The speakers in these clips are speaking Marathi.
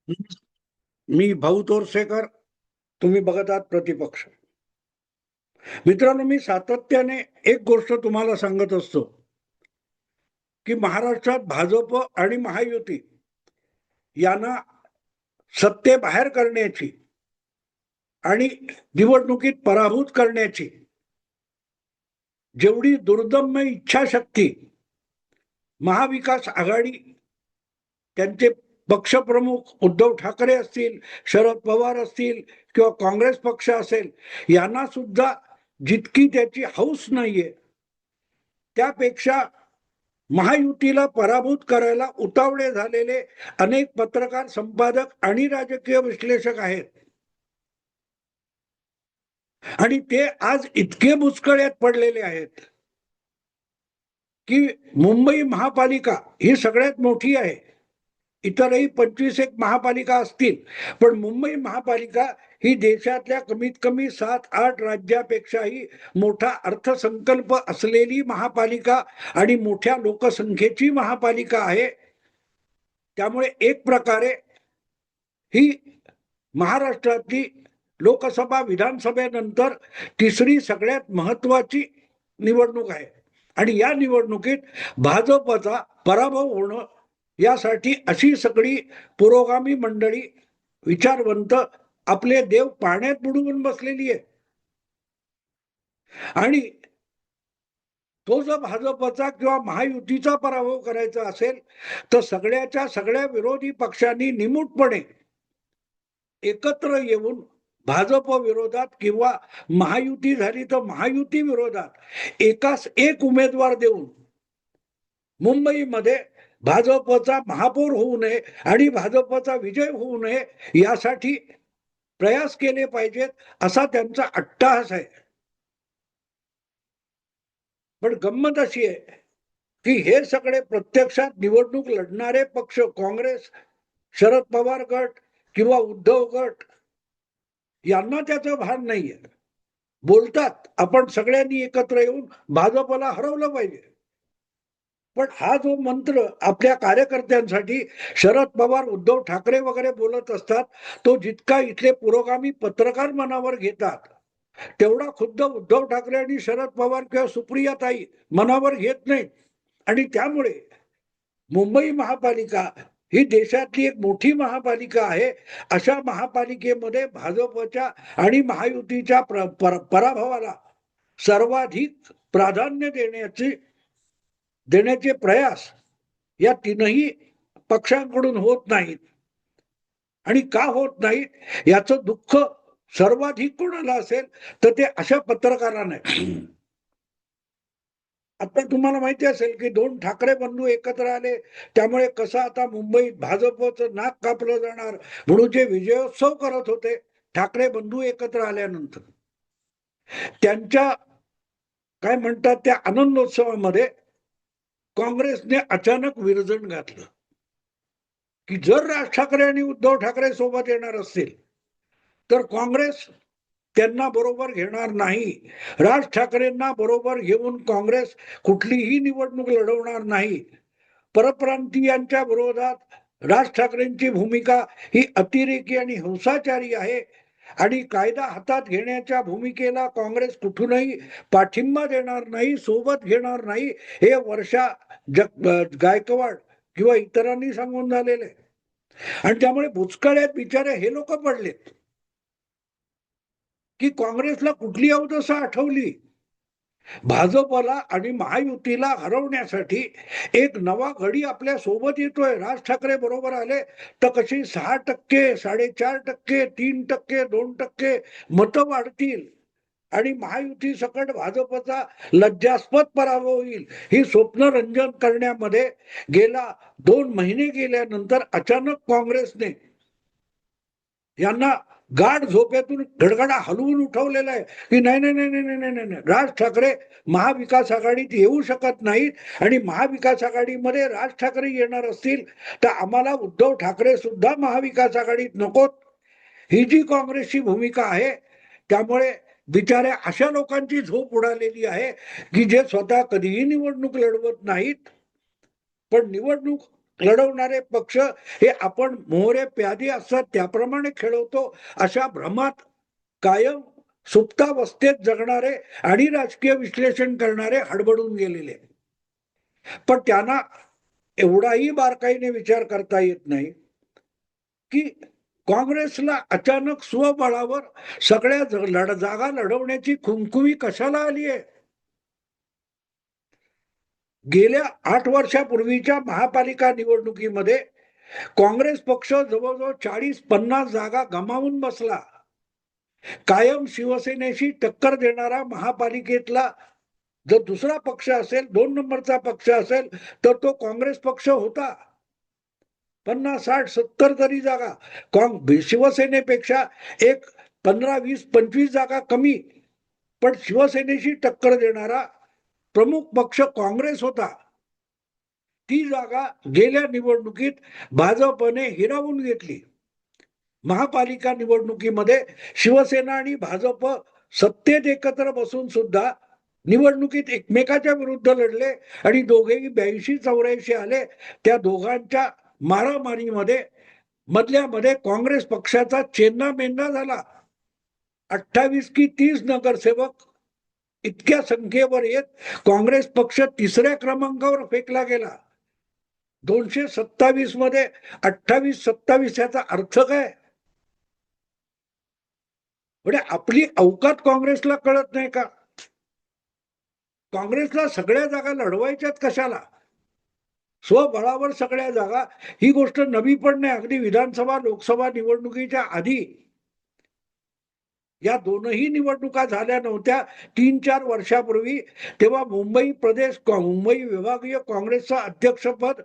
मी भाऊ तोरसेकर. तुम्ही बघत आहात प्रतिपक्ष. मित्रांनो, मी सातत्याने एक गोष्ट तुम्हाला सांगत असतो की महाराष्ट्रात भाजप आणि महायुती यांना सत्तेबाहेर करण्याची आणि निवडणुकीत पराभूत करण्याची जेवढी दुर्दम्य इच्छाशक्ती महाविकास आघाडी, त्यांचे पक्षप्रमुख उद्धव ठाकरे असतील, शरद पवार असतील किंवा काँग्रेस पक्ष असेल, यांना सुद्धा जितकी त्याची हौस नाहीये, त्यापेक्षा महायुतीला पराभूत करायला उतावळे झालेले अनेक पत्रकार, संपादक आणि राजकीय विश्लेषक आहेत. आणि ते आज इतके बुचकळ्यात पडलेले आहेत की मुंबई महापालिका ही सगळ्यात मोठी आहे. इतरही 25 एक महापालिका असतील, पण मुंबई महापालिका ही देशातल्या कमीत कमी 7-8 राज्यापेक्षाही मोठा अर्थसंकल्प असलेली महापालिका आणि मोठ्या लोकसंख्येची महापालिका आहे. त्यामुळे एक प्रकारे ही महाराष्ट्रातली लोकसभा विधानसभेनंतर तिसरी सगळ्यात महत्वाची निवडणूक आहे. आणि या निवडणुकीत भाजपचा पराभव होणं यासाठी अशी सगळी पुरोगामी मंडळी, विचारवंत आपले देव पाण्यात बुडवून बसलेली आहे. आणि तो जर भाजपचा किंवा महायुतीचा पराभव करायचा असेल तर सगळ्याच्या सगळ्या विरोधी पक्षांनी निमूटपणे एकत्र येऊन भाजप विरोधात किंवा महायुती झाली तर महायुती विरोधात एकास एक उमेदवार देऊन मुंबईमध्ये भाजपचा महापौर होऊ नये आणि भाजपचा विजय होऊ नये यासाठी प्रयास केले पाहिजेत, असा त्यांचा अट्टाहास आहे. पण गंमत अशी आहे की हे सगळे प्रत्यक्षात निवडणूक लढणारे पक्ष, काँग्रेस, शरद पवार गट किंवा उद्धव गट, यांना त्याचं भान नाहीये. बोलतात आपण सगळ्यांनी एकत्र येऊन भाजपला हरवलं पाहिजे, पण हा जो मंत्र आपल्या कार्यकर्त्यांसाठी शरद पवार, उद्धव ठाकरे वगैरे बोलत असतात, तो जितका इथले पुरोगामी पत्रकार मनावर घेतात तेवढा खुद्द उद्धव ठाकरे आणि शरद पवार किंवा सुप्रियाताई मनावर घेत नाहीत. आणि त्यामुळे मुंबई महापालिका ही देशातली एक मोठी महापालिका आहे. अशा महापालिकेमध्ये भाजपच्या आणि महायुतीच्या पराभवाला सर्वाधिक प्राधान्य देण्याचे प्रयास या तीनही पक्षांकडून होत नाहीत. आणि का होत नाहीत याचं दुःख सर्वाधिक कोणाला असेल तर ते अशा पत्रकारांना. आता तुम्हाला माहिती असेल की 2 ठाकरे बंधू एकत्र आले, त्यामुळे कसं आता मुंबईत भाजपचं नाक कापलं जाणार म्हणून जे विजयोत्सव करत होते ठाकरे बंधू एकत्र आल्यानंतर, त्यांच्या काय म्हणतात त्या आनंदोत्सवामध्ये काँग्रेसने अचानक विरजण घातलं की जर राज ठाकरे आणि उद्धव ठाकरे सोबत येणार असतील तर काँग्रेस त्यांना बरोबर घेणार नाही. राज ठाकरेंना बरोबर घेऊन काँग्रेस कुठलीही निवडणूक लढवणार नाही. परप्रांतीयांच्या विरोधात राज ठाकरेंची भूमिका ही अतिरेकी आणि हिंसाचारी आहे आणि कायदा हातात घेण्याच्या भूमिकेला काँग्रेस कुठूनही पाठिंबा देणार नाही, सोबत घेणार नाही, हे वर्षा गायकवाड किंवा इतरांनी सांगून झालेले. आणि त्यामुळे भुचकाळ्यात बिचारे हे लोक पडलेत की काँग्रेसला कुठली अवदसा आठवली. भाजपला आणि महायुतीला हरवण्यासाठी एक नवा घडी आपल्या सोबत येतोय. राज ठाकरे बरोबर आले तर कशी 6%, 4.5%, 3%, 2% मतं वाढतील आणि महायुती सकट भाजपचा लज्जास्पद पराभव होईल, ही स्वप्नरंजन करण्यामध्ये गेला 2 महिने गेल्यानंतर अचानक काँग्रेसने यांना गाढ झोपेतून गडगडा हलवून उठवलेला आहे की नाही नाही नाही नाही नाही नाही, राज ठाकरे महाविकास आघाडीत येऊ शकत नाहीत आणि महाविकास आघाडीमध्ये राज ठाकरे येणार असतील तर आम्हाला उद्धव ठाकरे सुद्धा महाविकास आघाडीत नकोत, ही जी काँग्रेसची भूमिका आहे. त्यामुळे बिचाऱ्या अशा लोकांची झोप उडालेली आहे की जे स्वतः कधीही निवडणूक लढवत नाहीत, पण निवडणूक लढवणारे पक्ष हे आपण मोहरे प्यादी असतात त्याप्रमाणे खेळवतो अशा भ्रमात कायम सुप्तावस्थेत जगणारे आणि राजकीय विश्लेषण करणारे हडबडून गेलेले. पण त्यांना एवढाही बारकाईने विचार करता येत नाही की काँग्रेसला अचानक स्वबळावर सगळ्या जागा लढवण्याची खुमखुमी कशाला आली आहे. गेल्या 8 वर्षापूर्वीच्या महापालिका निवडणुकीमध्ये काँग्रेस पक्ष जवळजवळ 40-50 जागा गमावून बसला. कायम शिवसेनेशी टक्कर देणारा महापालिकेतला जर दुसरा पक्ष असेल, 2 नंबरचा पक्ष असेल, तर तो काँग्रेस पक्ष होता. 50, 60, 70 तरी जागा शिवसेनेपेक्षा एक 15, 20, 25 जागा कमी, पण शिवसेनेशी टक्कर देणारा प्रमुख पक्ष काँग्रेस होता. ती जागा गेल्या निवडणुकीत भाजपने हिरावून घेतली. महापालिका निवडणुकीमध्ये शिवसेना आणि भाजप सत्तेत एकत्र बसून सुद्धा निवडणुकीत एकमेकाच्या विरुद्ध लढले आणि दोघेही 82-84 आले. त्या दोघांच्या मारामारीमध्ये मधल्यामध्ये काँग्रेस पक्षाचा चेन्नामेन्ना झाला. 28 की 30 नगरसेवक इतक्या संख्येवर येत काँग्रेस पक्ष 3ऱ्या क्रमांकावर फेकला गेला. 227 मध्ये 28-27 याचा अर्थ काय. म्हणजे आपली अवकात काँग्रेसला कळत नाही का. काँग्रेसला सगळ्या जागा लढवायच्यात कशाला. स्वबळावर सगळ्या जागा ही गोष्ट नवी पण नाही. अगदी विधानसभा लोकसभा निवडणुकीच्या आधी या दोनही निवडणुका झाल्या नव्हत्या 3-4 वर्षापूर्वी, तेव्हा मुंबई विभागीय काँग्रेसचं अध्यक्षपद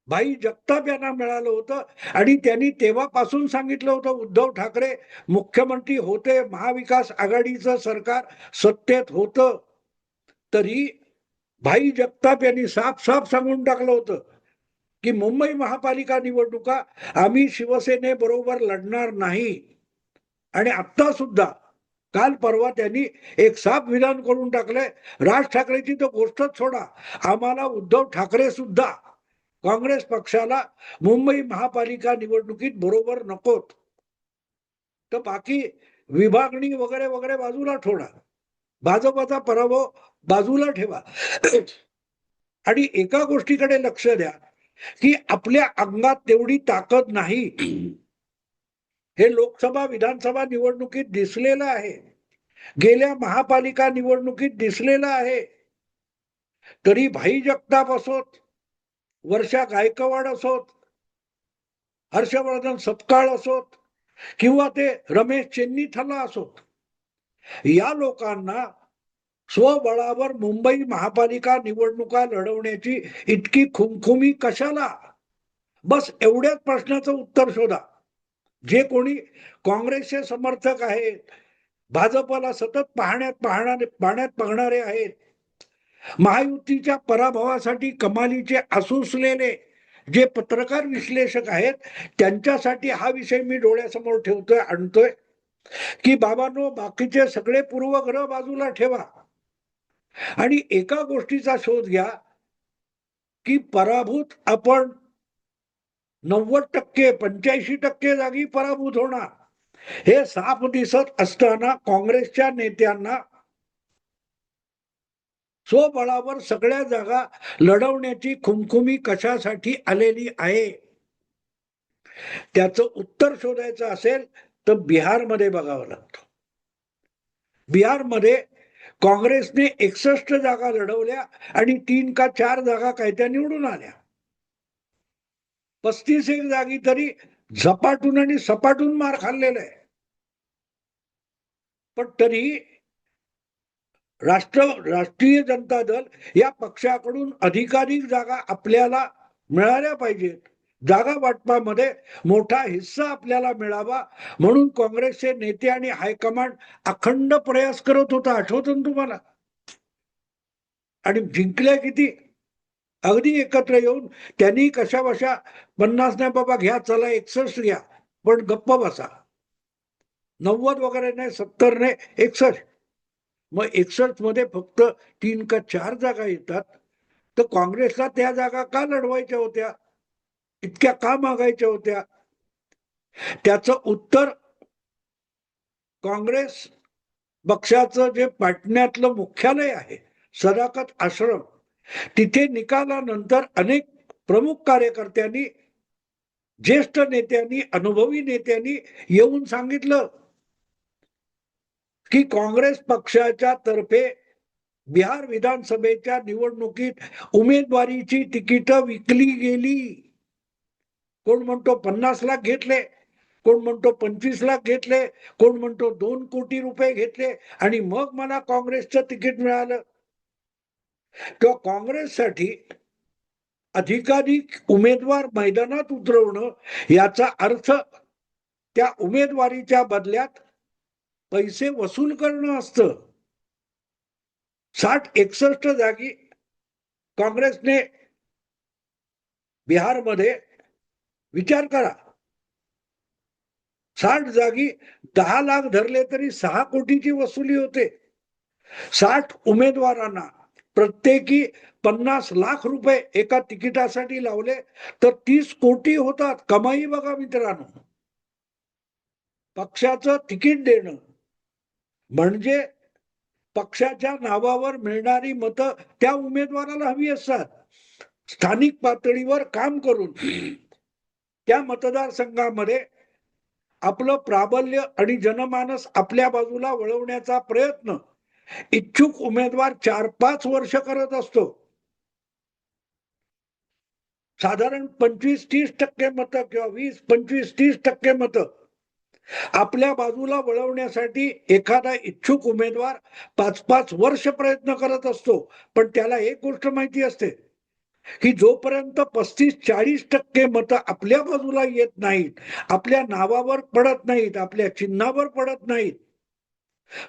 भाई जगताप यांना मिळालं होतं आणि त्यांनी तेव्हापासून सांगितलं होतं उद्धव ठाकरे मुख्यमंत्री होते, महाविकास आघाडीचं सरकार सत्तेत होतं, तरी भाई जगताप यांनी साफ सांगून टाकलं होतं की मुंबई महापालिका निवडणुका आम्ही शिवसेनेबरोबर लढणार नाही. आणि आता सुद्धा काल परवा त्यांनी एक साफ विधान करून टाकलंय. राज ठाकरेची तर गोष्टच सोडा, आम्हाला उद्धव ठाकरे सुद्धा काँग्रेस पक्षाला मुंबई महापालिका निवडणुकीत बरोबर नकोत. तर बाकी विभागणी वगैरे वगैरे बाजूला ठेवा, भाजपचा पराभव बाजूला ठेवा आणि एका गोष्टीकडे लक्ष द्या की आपल्या अंगात तेवढी ताकद नाही. हे लोकसभा विधानसभा निवडणुकीत दिसलेलं आहे, गेल्या महापालिका निवडणुकीत दिसलेलं आहे. तरी भाई जगताप असोत, वर्षा गायकवाड असोत, हर्षवर्धन सपकाळ असोत किंवा ते रमेश चेन्नीथला असोत, या लोकांना स्वबळावर मुंबई महापालिका निवडणुका लढवण्याची इतकी खुमखुमी कशाला. बस एवढ्याच प्रश्नाचं उत्तर शोधा. जे कोणी काँग्रेसचे समर्थक आहेत, भाजपला सतत पाहण्यात बघणारे आहेत, महायुतीच्या पराभवासाठी कमालीचे आसुसलेले जे पत्रकार विश्लेषक आहेत, त्यांच्यासाठी हा विषय मी डोळ्यासमोर ठेवतोय, आणतोय की बाबांनो, बाकीचे सगळे पूर्वग्रह बाजूला ठेवा आणि एका गोष्टीचा शोध घ्या की पराभूत आपण 90%, 85% जागी पराभूत होणार हे साफ दिसत असताना काँग्रेसच्या नेत्यांना स्वबळावर सगळ्या जागा लढवण्याची खुमखुमी कशासाठी आलेली आहे. त्याचं उत्तर शोधायचं असेल तर बिहारमध्ये बघावं लागतं. बिहारमध्ये काँग्रेसने 61 जागा लढवल्या आणि 3 का 4 जागा काय त्या निवडून आल्या. 35 जागी तरी झपाटून आणि सपाटून मार खाल्लेला आहे. पण तरी राष्ट्रीय जनता दल या पक्षाकडून अधिकाधिक जागा आपल्याला मिळाल्या पाहिजेत, जागा वाटपामध्ये मोठा हिस्सा आपल्याला मिळावा म्हणून काँग्रेसचे नेते आणि हायकमांड अखंड प्रयास करत होता. आठवतं ना तुम्हाला. आणि जिंकल्या किती. अगदी एकत्र येऊन त्यांनी कशाबशा 50 नाही बाबा घ्या, चला 61 घ्या, पण गप्प बसा. 90 वगैरे नाही, 70 नाही, 61. मग 61 मध्ये फक्त 3 का 4 जागा येतात. तर काँग्रेसला त्या जागा का लढवायच्या होत्या. इतक्या का मागायच्या होत्या? त्याचं उत्तर काँग्रेस पक्षाचं जे पाटण्यातलं मुख्यालय आहे, सदाकत आश्रम, तिथे निकालानंतर अनेक प्रमुख कार्यकर्त्यांनी, ज्येष्ठ नेत्यांनी, अनुभवी नेत्यांनी येऊन सांगितलं की काँग्रेस पक्षाच्या तर्फे बिहार विधानसभेच्या निवडणुकीत उमेदवारीची तिकीट विकली गेली. कोण म्हणतो 50 लाख घेतले, कोण म्हणतो 25 लाख घेतले, कोण म्हणतो 2 कोटी रुपये घेतले आणि मग मला काँग्रेसचं तिकीट मिळालं. किंवा काँग्रेससाठी अधिकाधिक उमेदवार मैदानात उतरवणं याचा अर्थ त्या उमेदवारीच्या बदल्यात पैसे वसूल करणं असतं. 60-61 जागी काँग्रेसने बिहारमध्ये, विचार करा, 60 जागी 10 लाख धरले तरी 6 कोटीची वसुली होते. 60 उमेदवारांना प्रत्येकी 50 लाख रुपये एका तिकिटासाठी लावले तर 30 कोटी होतात. कमाई बघा मित्रांनो. पक्षाचं तिकीट देणं म्हणजे पक्षाच्या नावावर मिळणारी मतं त्या उमेदवाराला हवी असतात. स्थानिक पातळीवर काम करून त्या मतदारसंघामध्ये आपलं प्राबल्य आणि जनमानस आपल्या बाजूला वळवण्याचा प्रयत्न इच्छुक उमेदवार 4-5 वर्ष करत असतो. साधारण 25-30% मतं किंवा 20-25-30% मतं आपल्या बाजूला वळवण्यासाठी एखादा इच्छुक उमेदवार 5-5 वर्ष प्रयत्न करत असतो. पण त्याला एक गोष्ट माहिती असते की जोपर्यंत 35-40% मतं आपल्या बाजूला येत नाहीत, आपल्या नावावर पडत नाहीत, आपल्या चिन्हावर पडत नाहीत,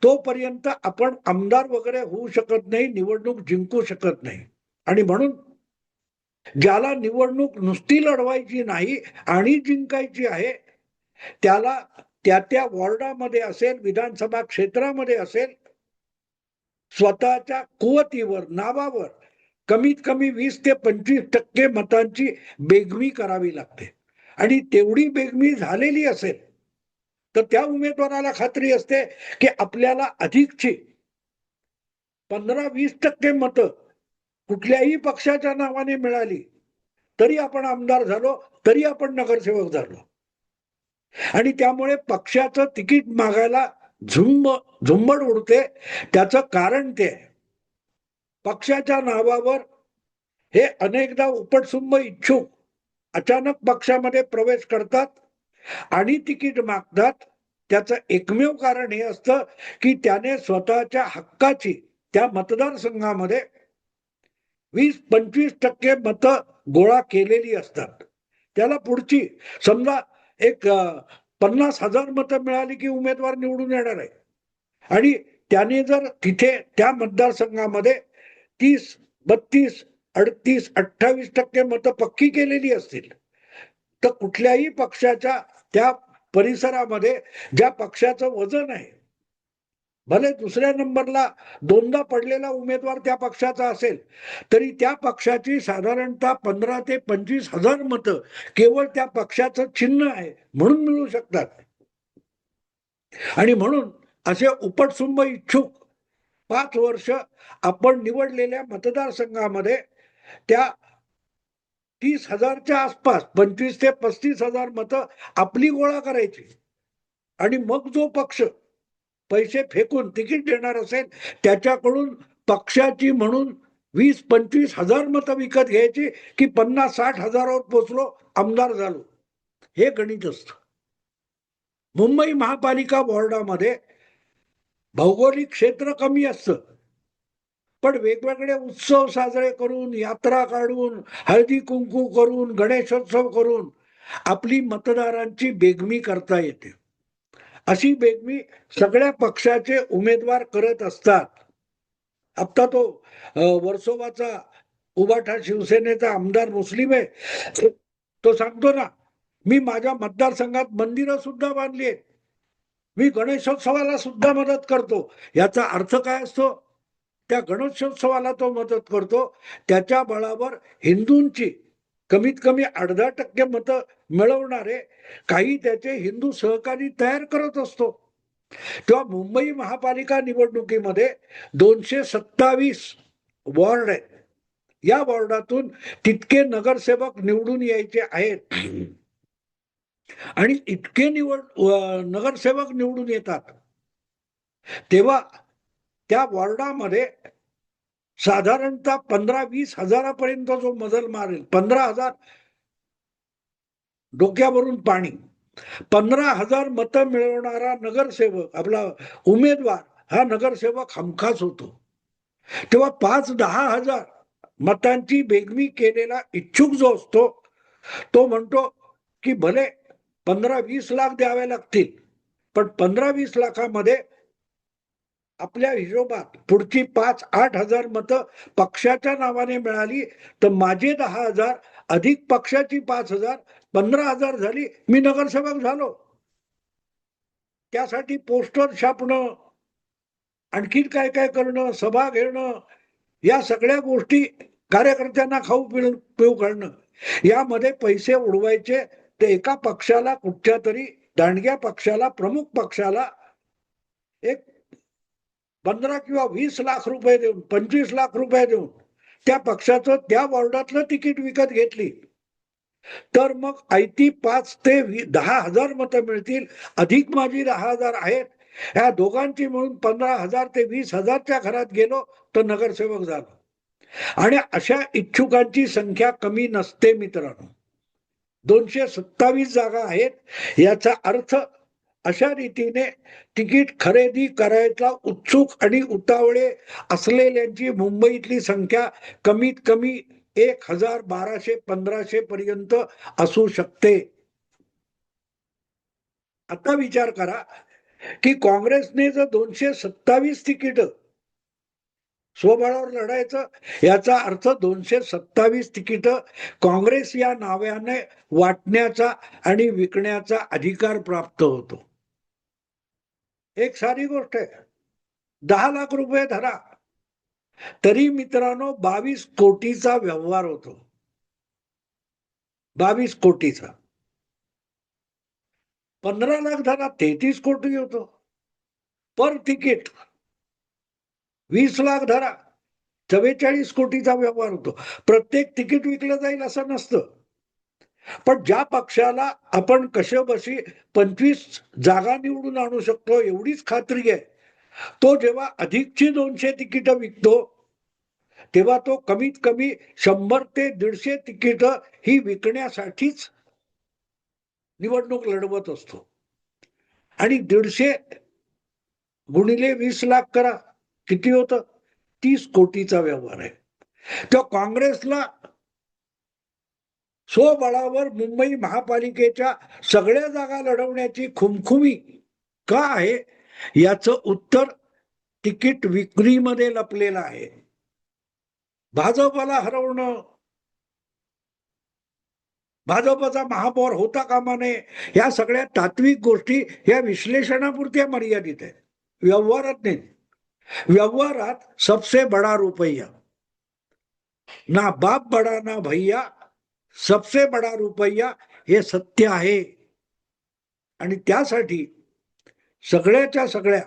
तोपर्यंत आपण आमदार वगैरे होऊ शकत नाही, निवडणूक जिंकू शकत नाही. आणि म्हणून ज्याला निवडणूक नुसती लढवायची नाही आणि जिंकायची आहे, त्याला त्या त्या वॉर्डामध्ये असेल, विधानसभा क्षेत्रामध्ये असेल, स्वतःच्या कुवतीवर, नावावर कमीत कमी 20 ते 25% मतांची बेगमी करावी लागते. आणि तेवढी बेगमी झालेली असेल तर त्या उमेदवाराला खात्री असते की आपल्याला अधिकची 15-20% मतं कुठल्याही पक्षाच्या नावाने मिळाली तरी आपण आमदार झालो, तरी आपण नगरसेवक झालो. आणि त्यामुळे पक्षाचं तिकीट मागायला झुंबड उडते. त्याचं कारण ते पक्षाच्या नावावर हे अनेकदा उपटसुंब इच्छुक अचानक पक्षामध्ये प्रवेश करतात आणि तिकीट मागतात. त्याचं एकमेव कारण हे असतं की त्याने स्वतःच्या हक्काची त्या मतदारसंघामध्ये 20-25% मतं गोळा केलेली असतात. त्याला पुढची समजा एक 50,000 मतं मिळाली की उमेदवार निवडून येणार आहे. आणि त्याने जर तिथे त्या मतदारसंघामध्ये 30, 32, 38, 28% मतं पक्की केलेली असतील तर कुठल्याही पक्षाच्या त्या परिसरामध्ये ज्या पक्षाचं वजन आहे, भले दुसऱ्या नंबरला दोनदा पडलेला उमेदवार त्या पक्षाचा असेल तरी त्या पक्षाची साधारणतः 15 ते 25,000 मतं केवळ त्या पक्षाचं चिन्ह आहे म्हणून मिळू शकतात. आणि म्हणून असे उपटसुंब इच्छुक 5 वर्ष आपण निवडलेल्या मतदारसंघामध्ये त्या 30,000च्या आसपास 25 ते 35,000 मतं आपली गोळा करायची. आणि मग जो पक्ष पैसे फेकून तिकीट देणार असेल त्याच्याकडून पक्षाची म्हणून 20-25,000 मतं विकत घ्यायची की 50-60 हजारावर पोचलो, आमदार झालो. हे गणित असतं. मुंबई महापालिका वॉर्डामध्ये भौगोलिक क्षेत्र कमी असतं पण वेगवेगळे उत्सव साजरे करून, यात्रा काढून, हळदी कुंकू करून, गणेशोत्सव करून आपली मतदारांची बेगमी करता येते. अशी बेगमी सगळ्या पक्षाचे उमेदवार करत असतात. आता तो वर्सोवाचा उबाठा शिवसेनेचा आमदार मुस्लिम आहे, तो सांगतो ना, मी माझ्या मतदारसंघात मंदिरं सुद्धा बांधली आहेत, मी गणेशोत्सवाला सुद्धा मदत करतो. याचा अर्थ काय असतो? त्या गणेशोत्सवाला तो मदत करतो त्याच्या बळावर हिंदूंची कमीत कमी अर्धा% मतं मिळवणारे काही त्याचे हिंदू सहकारी तयार करत असतो. तेव्हा मुंबई महापालिका निवडणुकीमध्ये 227 वॉर्ड आहेत. या वॉर्डातून तितके नगरसेवक निवडून यायचे आहेत आणि इतके नगरसेवक निवडून येतात तेव्हा त्या वॉर्डामध्ये साधारणतः 15-20 हजारापर्यंत जो मजल मारेल, 15,000 डोक्यावरून पाणी, 15,000 मतं मिळवणारा नगरसेवक आपला उमेदवार हा नगरसेवक हमखास होतो. तेव्हा 5-10 हजार मतांची बेगमी केलेला इच्छुक जो असतो तो म्हणतो की भले 15-20 लाख द्यावे लागतील, पण 15-20 लाखामध्ये आपल्या हिशोबात पुढची 5-8 हजार मतं पक्षाच्या नावाने मिळाली तर माझे 10,000 अधिक पक्षाची 5,000 15,000 झाली, मी नगरसेवक झालो. त्यासाठी पोस्टर छापणं, आणखीन काय काय करणं, सभा घेणं, या सगळ्या गोष्टी कार्यकर्त्यांना खाऊ पिऊ घालणं, यामध्ये पैसे उडवायचे. ते एका पक्षाला, कुठच्या तरी दांडग्या पक्षाला, प्रमुख पक्षाला एक 15 किंवा 20 लाख रुपये देऊन, 25 लाख रुपये देऊन त्या पक्षाचं त्या वॉर्डातलं तिकीट विकत घेतली तर मग आयती 5 ते 10 हजार मतं मिळतील, अधिक माझी 10 हजार आहेत. ह्या दोघांची मिळून 15,000 ते 20,000च्या घरात गेलो तर नगरसेवक झालो. आणि अशा इच्छुकांची संख्या कमी नसते मित्रांनो. 227 जागा आहेत. याचा अर्थ अशा रीतीने तिकीट खरेदी करायला उत्सुक आणि उतावळे असलेल्यांची मुंबईतली संख्या कमीत कमी 1,000, 1,200, 1,500 पर्यंत असू शकते. आता विचार करा की काँग्रेसने जर 227 तिकीट स्वबळावर लढायचं, याचा अर्थ 227 तिकीट काँग्रेस या नावाने वाटण्याचा आणि विकण्याचा अधिकार प्राप्त होतो. एक सारी गोष्ट आहे. 10 लाख रुपये धरा, तरी मित्रांनो 22 कोटीचा व्यवहार होतो. 22 कोटीचा. 15 लाख धरा, 33 कोटी होतो पर तिकीट. 20 लाख धरा, 44 कोटीचा व्यवहार होतो. प्रत्येक तिकीट विकलं जाईल असं नसतं. पण ज्या पक्षाला आपण कशेबशी 25 जागा निवडून आणू शकतो एवढीच खात्री आहे, तो जेव्हा अधिकची 200 तिकीट विकतो तेव्हा तो कमीत कमी 100 ते 150 तिकीट ही विकण्यासाठीच निवडणूक लढवत असतो. आणि 150 गुणिले 20 लाख करा, किती होतं? 30 कोटीचा व्यवहार आहे. तो काँग्रेसला स्वबळावर मुंबई महापालिकेच्या सगळ्या जागा लढवण्याची खुमखुमी का आहे, याचं उत्तर तिकीट विक्रीमध्ये लपलेलं आहे. भाजपला हरवणं, भाजपचा महापौर होता कामा नये, या सगळ्या तात्विक गोष्टी या विश्लेषणापुरत्या मर्यादित आहेत, व्यवहारात नाही. व्यवहारात सबसे बडा रुपया, ना बाप बडा ना भैया, सबसे बडा रुपया, हे सत्य आहे. आणि त्यासाठी सगळ्याच्या सगळ्या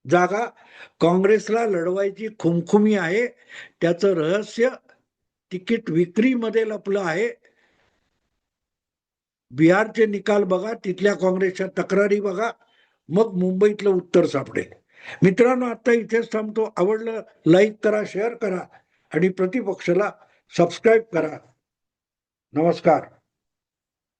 जागा काँग्रेसला लढवायची खुमखुमी आहे. त्याचं रहस्य तिकीट विक्रीमध्ये लपलं आहे. बिहारचे निकाल बघा, तिथल्या काँग्रेसच्या तक्रारी बघा, मग मुंबईतलं उत्तर सापडेल. मित्रांनो, आता इथेच थांबतो. आवडलं लाईक करा, शेअर करा आणि प्रतिपक्षाला सबस्क्राईब करा. नमस्कार.